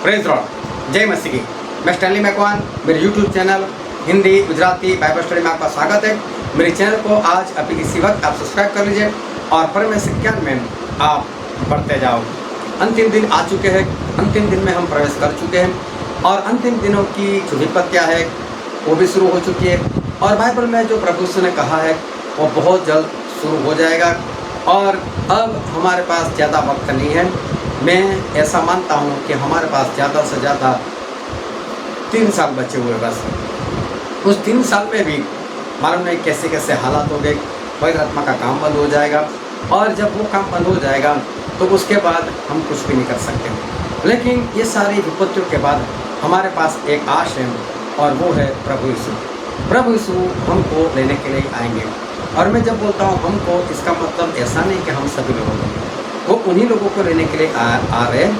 Praise Lord, जय मसीह की। मैं स्टैनली मैकवान, मेरे YouTube channel Hindi Gujarati Bible study में आपका स्वागत है। मेरे चैनल को आज अभी इसी वक्त आप सब्सक्राइब कर लीजिए और परमेश्वर ज्ञान में आप बढ़ते जाओ। अंतिम दिन आ चुके हैं, अंतिम दिन में हम प्रवेश कर चुके हैं और अंतिम दिनों की जो विपत्तियाँ है वो भी शुरू हो चुकी है और बाइबल में जो प्रभु ने कहा है वो बहुत जल्द शुरू हो जाएगा और अब हमारे पास ज़्यादा वक्त नहीं है। मैं ऐसा मानता हूँ कि हमारे पास ज़्यादा से ज़्यादा 3 साल बचे हुए बस। उस 3 साल में भी मालूम नहीं कैसे कैसे हालात हो गए। पवित्र आत्मा का काम बंद हो जाएगा और जब वो काम बंद हो जाएगा तो उसके बाद हम कुछ भी नहीं कर सकते। लेकिन ये सारी विपत्तियों के बाद हमारे पास एक आश है और वो है प्रभु यीशु। प्रभु यीशु हमको लेने के लिए आएंगे और मैं जब बोलता हूँ हमको, इसका मतलब ऐसा नहीं कि हम सभी लोगों को, वो उन्हीं लोगों को लेने के लिए आ रहे हैं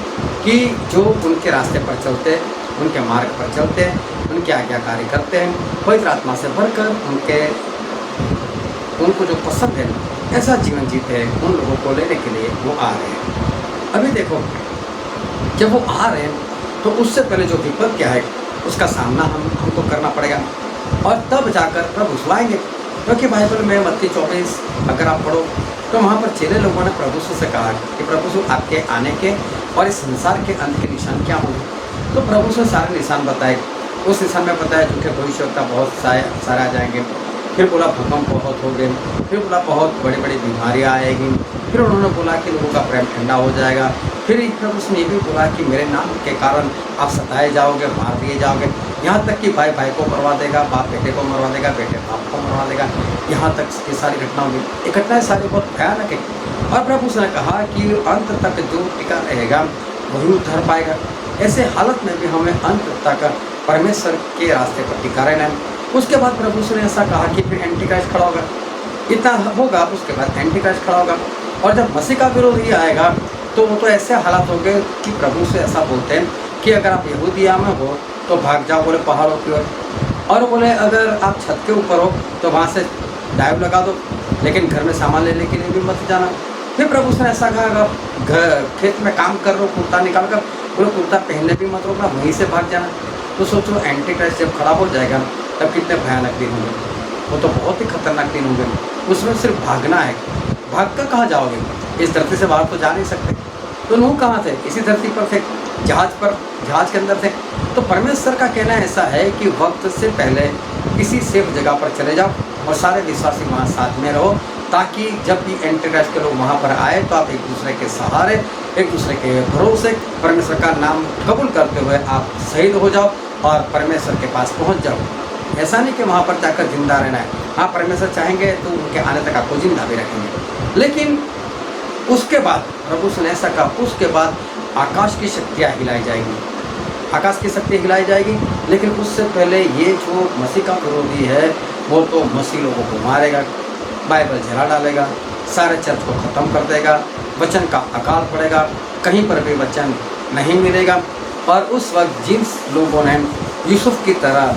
कि जो उनके रास्ते पर चलते हैं, उनके मार्ग पर चलते हैं, उनके आज्ञाकारी करते हैं, पवित्र आत्मा से भरकर उनको जो पसंद है ऐसा जीवन जीते हैं, उन लोगों को लेने के लिए वो आ रहे हैं। अभी देखो, जब वो आ रहे हैं तो उससे पहले जो विपद क्या है उसका सामना हमको करना पड़ेगा और तब जाकर प्रभु सुलाएंगे। क्योंकि बाइबल में मत्ती 24 अगर आप पढ़ो तो वहाँ पर चेले लोगों ने प्रभु से कहा कि प्रभु आपके आने के और इस संसार के अंत के निशान क्या होंगे। तो प्रभु से सारे निशान बताए। उस निशान में बताया क्योंकि भविष्यवक्ता बहुत सारे आ जाएंगे। फिर बोला भूकंप बहुत हो गए, फिर बोला बहुत बड़ी बड़ी बीमारियाँ आएगी। फिर उन्होंने बोला कि लोगों का प्रेम ठंडा हो जाएगा। फिर प्रभु ने ये भी बोला कि मेरे नाम के कारण आप सताए जाओगे, मार दिए जाओगे। यहाँ तक कि भाई भाई को मरवा देगा, बाप बेटे को मरवा देगा, बेटे बाप को मरवा देगा। यहाँ तक ये सारी घटना होगी। ये घटनाएँ सारी बहुत भयानक है और प्रभु ने कहा कि अंत तक जो टिका रहेगा वही उद्धार पाएगा। ऐसे हालत में भी हमें अंत तक परमेश्वर के रास्ते पर टिका रहना है। उसके बाद प्रभु ने ऐसा कहा कि फिर एंटी क्राइस्ट खड़ा होगा। इतना होगा, उसके बाद एंटी क्राइस्ट खड़ा होगा और जब मसीह का विरोधी आएगा तो वो तो ऐसे हालात हो गए कि प्रभु से ऐसा बोलते हैं कि अगर आप यहूदिया में हो तो भाग जाओ, बोले पहाड़ों की ओर, और बोले अगर आप छत के ऊपर हो तो वहाँ से डाइव लगा दो, लेकिन घर में सामान लेने के लिए भी मत जाना। फिर प्रभु ने ऐसा कहा, घर खेत में काम कर रहे हो, कुर्ता निकाल कर बोले कुर्ता पहनने भी मत रोकना, वहीं से भाग जाना। तो सोचो एंटी क्राइस्ट जब खड़ा हो जाएगा तब कितने भयानक दिन होंगे। वो तो बहुत ही खतरनाक दिन होंगे। उसमें सिर्फ भागना है। भाग कर कहाँ जाओगे? इस धरती से बाहर तो जा नहीं सकते। तो नूह कहाँ थे? इसी धरती पर थे, जहाज के अंदर थे। तो परमेश्वर का कहना ऐसा है कि वक्त से पहले किसी सेफ जगह पर चले जाओ और सारे विश्वासी वहाँ साथ में रहो, ताकि जब भी एंटी क्राइस्ट के लोग वहाँ पर आए तो आप एक दूसरे के सहारे, एक दूसरे के भरोसे परमेश्वर का नाम कबूल करते हुए आप शहीद हो जाओ और परमेश्वर के पास पहुँच जाओ। ऐसा नहीं कि वहाँ पर जाकर जिंदा रहना है। हाँ, परमेश्वर चाहेंगे तो उनके आने तक आपको जिंदा भी रखेंगे। लेकिन उसके बाद प्रभु ने ऐसा कहा, उसके बाद आकाश की शक्तियाँ हिलाई जाएगी, आकाश की शक्ति हिलाई जाएगी। लेकिन उससे पहले ये जो मसीह का विरोधी है वो तो मसीह लोगों को मारेगा, बाइबल जला डालेगा, सारे चर्च को ख़त्म कर देगा, वचन का अकाल पड़ेगा, कहीं पर भी वचन नहीं मिलेगा। और उस वक्त जिन लोगों ने यूसुफ की तरह,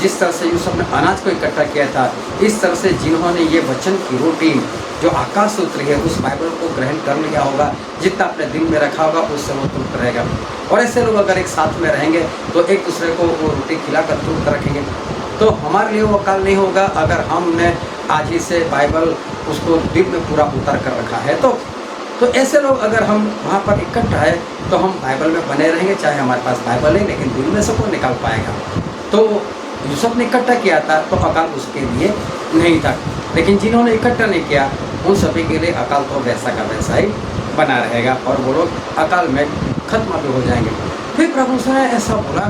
जिस तरह से यूसुफ ने अनाज को इकट्ठा किया था, इस तरह से जिन्होंने ये वचन की रोटी जो आकाश से उतरी है उस बाइबल को ग्रहण कर लिया होगा, जितना अपने दिल में रखा होगा उससे वो तुरंत रहेगा। और ऐसे लोग अगर एक साथ में रहेंगे तो एक दूसरे को वो रोटी खिलाकर तुरंत रखेंगे। तो हमारे लिए वो अकाल नहीं होगा अगर हमने आज ही से बाइबल उसको दिल में पूरा उतर कर रखा है। तो ऐसे लोग अगर हम वहाँ पर इकट्ठा है तो हम बाइबल में बने रहेंगे, चाहे हमारे पास बाइबल है लेकिन दिल में से कोई निकाल पाएगा। तो यूसुफ ने इकट्ठा किया था तो अकाल उसके लिए नहीं था, लेकिन जिन्होंने इकट्ठा नहीं किया उन सभी के लिए अकाल तो वैसा का वैसा ही बना रहेगा और वो लोग अकाल में खत्म भी हो जाएंगे। फिर प्रभु ने ऐसा बोला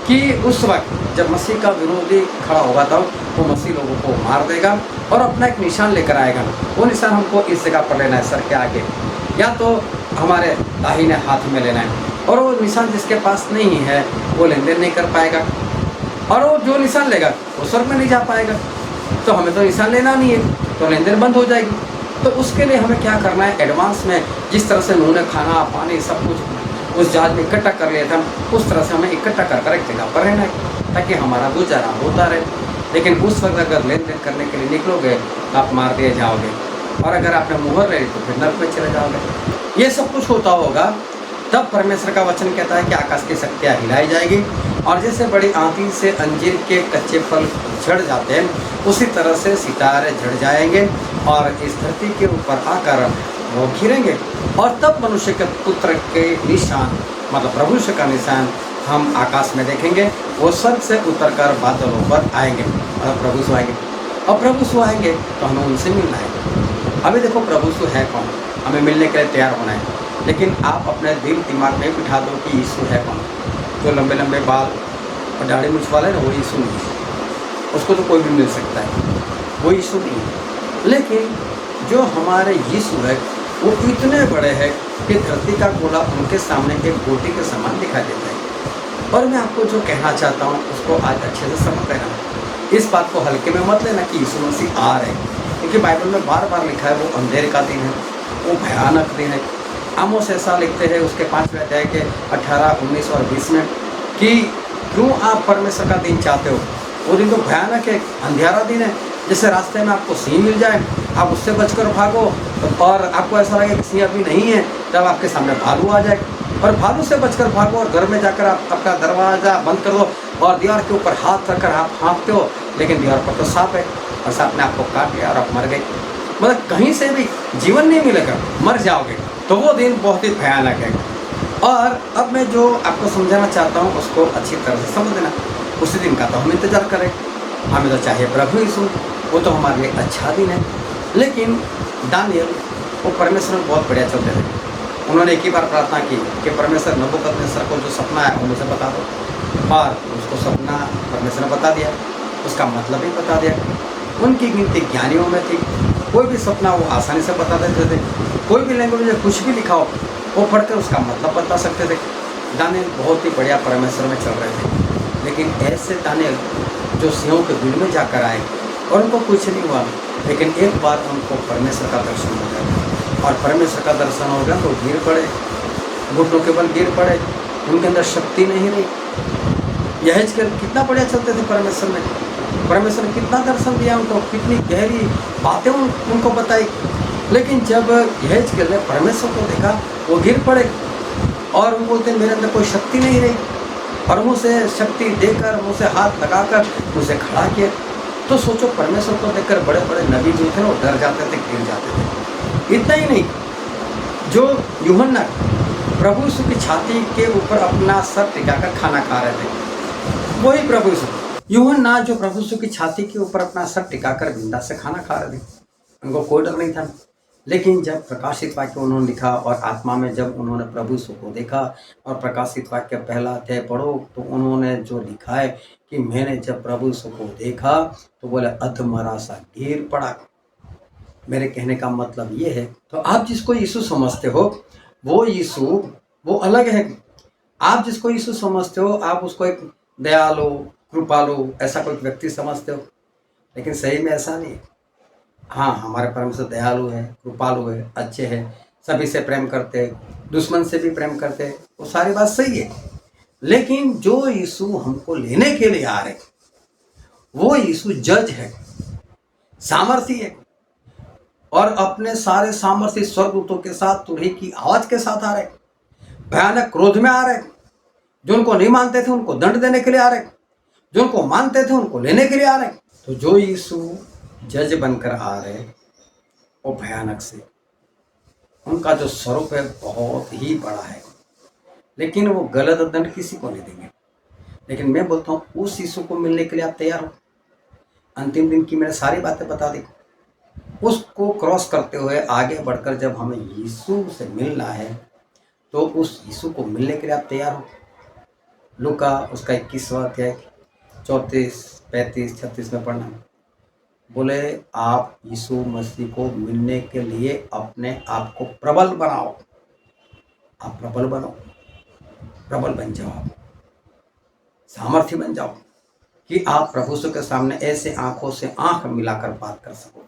कि उस वक्त जब मसीह का विरोधी खड़ा होगा तब वो मसीह लोगों को मार देगा और अपना एक निशान लेकर आएगा। वो निशान हमको इस जगह पर लेना है, सर के आगे या तो हमारे दाहिने हाथ में लेना है। और वो निशान जिसके पास नहीं है वो लेन देन नहीं कर पाएगा और वो जो निशान लेगा वो स्वर्ग में नहीं जा पाएगा। तो हमें तो निशान लेना नहीं है, तो लेन देन बंद हो जाएगी। तो उसके लिए हमें क्या करना है, एडवांस में जिस तरह से उन्होंने खाना पानी सब कुछ उस जहाज में इकट्ठा कर लिया था, उस तरह से हमें इकट्ठा कर एक जगह पर रहना है ताकि हमारा गुजारा होता रहे। लेकिन उस वक्त अगर लेन देन करने के लिए निकलोगे तो आप मार दिए जाओगे और अगर आपने मुहर ले ली तो फिर नर्क में चले जाओगे। ये सब कुछ होता होगा तब परमेश्वर का वचन कहता है कि आकाश की शक्तियाँ हिलाई जाएगी और जैसे बड़ी आंधी से अंजीर के कच्चे फल झड़ जाते हैं उसी तरह से सितारे झड़ जाएंगे और इस धरती के ऊपर आकर वो गिरेंगे। और तब मनुष्य के पुत्र के निशान मतलब प्रभु यीशु का निशान हम आकाश में देखेंगे। वो स्वर्ग से उतरकर बादलों पर आएंगे और प्रभु यीशु आएंगे और प्रभु यीशु आएंगे तो हमें उनसे मिलना है। अभी देखो प्रभु यीशु है कौन, हमें मिलने के लिए तैयार होना है। लेकिन आप अपने दिल दिमाग में बिठा दो कि यीशु है कौन। जो लंबे लंबे बाल और दाढ़ी मूंछ वाला है ना, वो यीशु नहीं है। उसको तो कोई भी मिल सकता है, वो यीशु नहीं है। लेकिन जो हमारे यीशु है वो इतने बड़े हैं कि धरती का गोला उनके सामने एक गोटी के समान दिखाई देता है। और मैं आपको जो कहना चाहता हूँ उसको आज अच्छे से समझ लेना। इस बात को हल्के में मत लेना कि यीशु मसीह आ रहे हैं, क्योंकि बाइबल में बार बार लिखा है वो अंधेरे का दिन है, वो भयानक दिन है। आमोस ऐसा लिखते हैं उसके 5वें अध्याय के 18, 19 और 20 में कि क्यों आप परमेश्वर का दिन चाहते हो। वो दिन तो भयानक है, अंधेरा दिन है। जैसे रास्ते में आपको सिंह मिल जाए, आप उससे बचकर भागो और आपको ऐसा लगे कि सिंह अभी नहीं है, तब आपके सामने भालू आ जाए और भालू से बचकर भागो और घर में जाकर आप अपना दरवाज़ा बंद कर दो और दीवार के ऊपर हाथ रखकर आप हाँकते हो, लेकिन दीवार पर तो सांप है और सांप ने आपको काट लिया और आप मर गए। मतलब कहीं से भी जीवन नहीं मिलेगा, मर जाओगे। तो वो दिन बहुत ही भयानक है। और अब मैं जो आपको समझाना चाहता हूँ उसको अच्छी तरह से समझ लेना। उसी दिन का तो हम इंतजार करें, हमें तो चाहिए प्रभु यीशु, वो तो हमारे लिए अच्छा दिन है। लेकिन दानियल वो परमेश्वर में बहुत बढ़िया चलते थे। उन्होंने एक ही बार प्रार्थना की कि परमेश्वर नबूकदनेस्सर को जो सपना है वो मुझे बता दो, और उसको सपना परमेश्वर ने बता दिया, उसका मतलब भी बता दिया। उनकी गिनती ज्ञानियों में थी, कोई भी सपना वो आसानी से बता देते थे। कोई भी लैंग्वेज में कुछ भी लिखा हो वो पढ़कर उसका मतलब बता सकते थे। दानियल बहुत ही बढ़िया परमेश्वर में चल रहे थे। लेकिन ऐसे दानियल जो सिंहों के बिल में जाकर आए और उनको कुछ नहीं हुआ, लेकिन एक बार उनको परमेश्वर का दर्शन हो गया और परमेश्वर का दर्शन हो गया तो गिर पड़े, घुटनों के बल गिर पड़े, उनके अंदर शक्ति नहीं रही। यहेजकेल कितना बढ़िया चलते थे परमेश्वर में, परमेश्वर ने कितना दर्शन दिया उनको, कितनी गहरी बातें उनको बताई। लेकिन जब यहेजकेल ने परमेश्वर को देखा वो गिर पड़े और वो बोलते मेरे अंदर कोई शक्ति नहीं रही, और मुझसे शक्ति देकर, मुझसे हाथ लगाकर मुझे खड़ा किया। तो सोचो परमेश्वर को देखकर बड़े बड़े नबी जो थे वो डर जाते थे, गिर जाते थे। इतना ही नहीं, जो यूहन्ना प्रभु यीशु की छाती के ऊपर अपना सर टिकाकर खाना खा रहे थे, वही प्रभु यीशु यूहन्ना जो प्रभु यीशु की छाती के ऊपर अपना सर टिकाकर बिंदास से खाना खा रहे थे, उनको कोई डर नहीं था। लेकिन जब प्रकाशित वाक्य उन्होंने लिखा और आत्मा में जब उन्होंने प्रभु यीशु को देखा और प्रकाशित वाक्य पहला अध्याय पढ़ो तो उन्होंने जो लिखा है कि मैंने जब प्रभु यीशु को देखा तो बोले अधमरा सा गिर पड़ा। मेरे कहने का मतलब ये है, तो आप जिसको यीशु समझते हो वो यीशु वो अलग है। आप जिसको यीशु समझते हो आप उसको एक दयालु, कृपालु ऐसा कोई व्यक्ति समझते हो, लेकिन सही में ऐसा नहीं है। हाँ, हमारे परमेश्वर दयालु है, कृपालु है, अच्छे हैं, सभी से प्रेम करते, दुश्मन से भी प्रेम करते, वो सारी बात सही है। लेकिन जो यीशु हमको लेने के लिए आ रहे वो यीशु जज है, सामर्थी है, और अपने सारे सामर्थी स्वर्गदूतों के साथ तुरही की आवाज के साथ आ रहे, भयानक क्रोध में आ रहे। जो उनको नहीं मानते थे उनको दंड देने के लिए आ रहे, जो उनको मानते थे उनको लेने के लिए आ रहे। तो जो यीशु जज बनकर आ रहे वो भयानक से, उनका जो स्वरूप है बहुत ही बड़ा है, लेकिन वो गलत दंड किसी को नहीं देंगे। लेकिन मैं बोलता हूँ उस यीशु को मिलने के लिए आप तैयार हो। अंतिम दिन की मैंने सारी बातें बता दी, उसको क्रॉस करते हुए आगे बढ़कर जब हमें यीशु से मिलना है तो उस यीशु को मिलने के लिए आप तैयार हो। लूका उसका 21वां अध्याय 34, 35, 36 में पढ़ना। बोले आप यीशु मसीह को मिलने के लिए अपने आप को प्रबल बनाओ। आप प्रबल बनो, प्रबल बन जाओ, सामर्थ्य बन जाओ कि आप प्रभु यीशु के सामने ऐसे आंखों से आंख मिलाकर बात कर सको।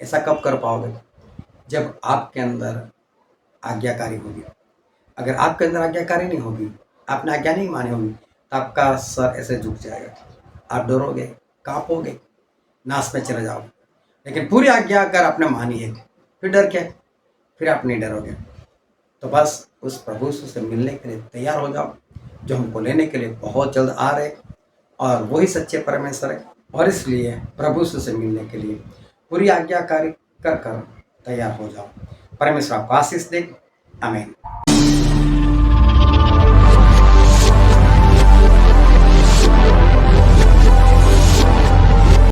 ऐसा कब कर पाओगे? जब आपके अंदर आज्ञाकारी होगी। अगर आपके अंदर आज्ञाकारी नहीं होगी, आपने आज्ञा नहीं मानी होगी, तो आपका सर ऐसे झुक जाएगा, आप डरोगे, कांपोगे, नाश में चले जाओगे। लेकिन पूरी आज्ञा अगर आपने मानी है फिर डर क्या? फिर आप नहीं डरोगे। तो बस उस प्रभु यीशु से मिलने के लिए तैयार हो जाओ, जो हमको लेने के लिए बहुत जल्द आ रहे, और वही सच्चे परमेश्वर है। और इसलिए प्रभु यीशु से मिलने के लिए पूरी आज्ञाकारी कर कर तैयार हो जाओ। परमेश्वर आपको आशीष दे। आमीन।